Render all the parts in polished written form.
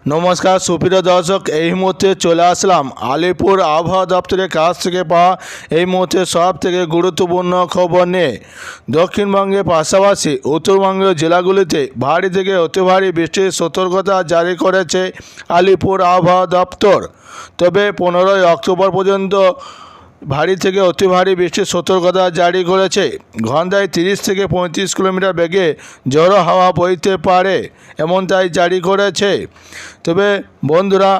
নমস্কার সুপ্রিয় দর্শক, এই মুহূর্তে চলে আসলাম আলিপুর আবহাওয়া দপ্তরের কাছ থেকে পাওয়া এই মুহূর্তে সব থেকে গুরুত্বপূর্ণ খবর নিয়ে। দক্ষিণবঙ্গের পাশাপাশি উত্তরবঙ্গের জেলাগুলিতে ভারী থেকে অতি ভারী বৃষ্টির সতর্কতা জারি করেছে আলিপুর আবহাওয়া দপ্তর। তবে 15ই অক্টোবর পর্যন্ত ভারী থেকে অতি ভারী বৃষ্টির সতর্কতা জারি করেছে। ঘন্টায় 30 থেকে 35 কিলোমিটার বেগে ঝড়ো হাওয়া বইতে পারে, এমনটাই জারি করেছে। তবে বন্ধুরা,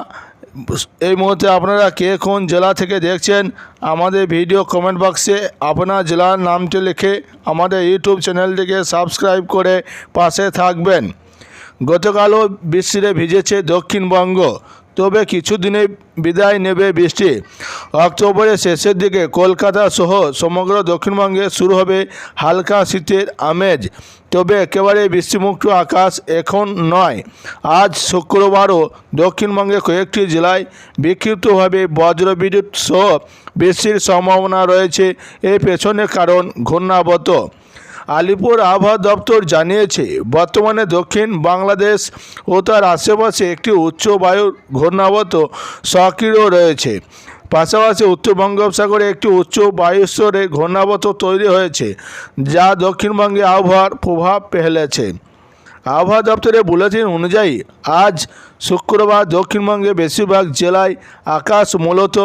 এই মুহূর্তে আপনারা কে কোন জেলা থেকে দেখছেন, আমাদের ভিডিও কমেন্ট বক্সে আপনার জেলার নামটি লিখে আমাদের ইউটিউব চ্যানেলটিকে সাবস্ক্রাইব করে পাশে থাকবেন। গতকালও বৃষ্টিতে ভিজেছে দক্ষিণবঙ্গ, তবে কিছুদিনে বিদায় নেবে বৃষ্টি। অক্টোবরের শেষের দিকে কলকাতা সহ সমগ্র দক্ষিণবঙ্গে শুরু হবে হালকা শীতের আমেজ। তবে একেবারে বৃষ্টিমুক্ত আকাশ এখন নয়। আজ শুক্রবারও দক্ষিণবঙ্গের কয়েকটি জেলায় বিক্ষিপ্তভাবে বজ্রবিদ্যুৎ সহ বৃষ্টির সম্ভাবনা রয়েছে। এর পেছনে কারণ ঘূর্ণাবর্ত। আলিপুর আবহাওয়া দপ্তর জানিয়েছে, বর্তমানে দক্ষিণ বাংলাদেশ ও তার আশেপাশে একটি উচ্চ বায়ুর ঘূর্ণাবর্ত সক্রিয় রয়েছে। পাশাপাশি উত্তর বঙ্গোপসাগরে একটি উচ্চ বায়ুস্তরে ঘূর্ণাবর্ত তৈরি হয়েছে, যা দক্ষিণবঙ্গে আবহাওয়ার প্রভাব ফেলেছে। আবহাওয়া দপ্তরের বুলেটিন অনুযায়ী আজ শুক্রবার দক্ষিণবঙ্গে বেশিরভাগ জেলায় আকাশ মূলত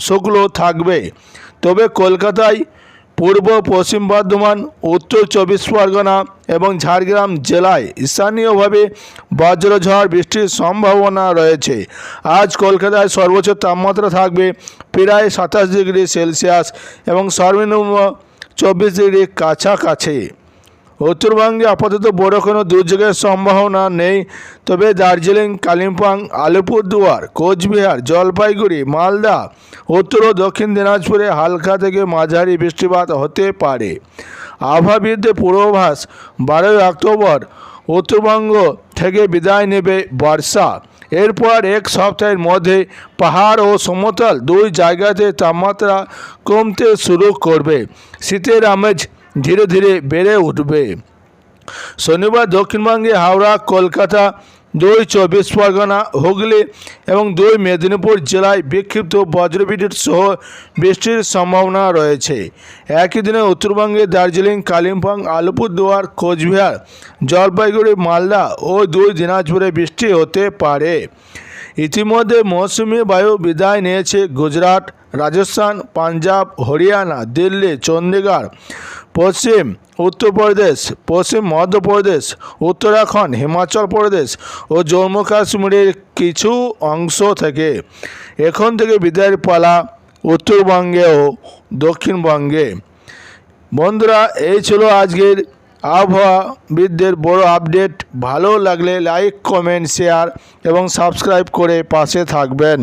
শুষ্ক থাকবে। তবে কলকাতায়, পূর্ব পশ্চিম বর্ধমান, উত্তর 24 পরগনা এবং ঝাড়গ্রাম জেলায় স্থানীয়ভাবে বজ্রঝড় বৃষ্টির সম্ভাবনা রয়েছে। আজ কলকাতায় সর্বোচ্চ তাপমাত্রা থাকবে প্রায় 27 ডিগ্রি সেলসিয়াস এবং সর্বনিম্ন 24 ডিগ্রি কাছাকাছি। উত্তরবঙ্গে আপাতত বড় কোনো দুর্যোগের সম্ভাবনা নেই। তবে দার্জিলিং, কালিম্পং, আলিপুরদুয়ার, কোচবিহার, জলপাইগুড়ি, মালদা, উত্তর ও দক্ষিণ দিনাজপুরে হালকা থেকে মাঝারি বৃষ্টিপাত হতে পারে। আবহাওয়াবিদদের পূর্বাভাস, 12ই অক্টোবর উত্তরবঙ্গ থেকে বিদায় নেবে বর্ষা। এরপর এক সপ্তাহের মধ্যে পাহাড় ও সমতল দুই জায়গাতে তাপমাত্রা কমতে শুরু করবে। শীতের আমেজ ধীরে ধীরে বেড়ে উঠবে। শনিবার দক্ষিণবঙ্গে হাওড়া, কলকাতা, 2 24 পরগনা, হুগলি এবং 2 মেদিনীপুর জেলায় বিক্ষিপ্ত বজ্রবিদ্যুৎ সহ বৃষ্টির সম্ভাবনা রয়েছে। একই দিনে উত্তরবঙ্গে দার্জিলিং, কালিম্পং, আলিপুরদুয়ার, কোচবিহার, জলপাইগুড়ি, মালদা ও 2 দিনাজপুরে বৃষ্টি হতে পারে। ইতিমধ্যে মৌসুমি বায়ু বিদায় নিয়েছে গুজরাট, রাজস্থান, পাঞ্জাব, হরিয়ানা, দিল্লি, চণ্ডীগড়, পশ্চিম উত্তরপ্রদেশ, পশ্চিম মধ্যপ্রদেশ, উত্তরাখণ্ড, হিমাচল প্রদেশ ও জম্মু কাশ্মীরের কিছু অংশ থেকে। এখন থেকে বিদায়ের পালা উত্তরবঙ্গে ও দক্ষিণবঙ্গে। বন্ধুরা, এই ছিল আজকের আবহাওয়াবিদদের বড় আপডেট। ভালো লাগলে লাইক, কমেন্ট, শেয়ার এবং সাবস্ক্রাইব করে পাশে থাকবেন।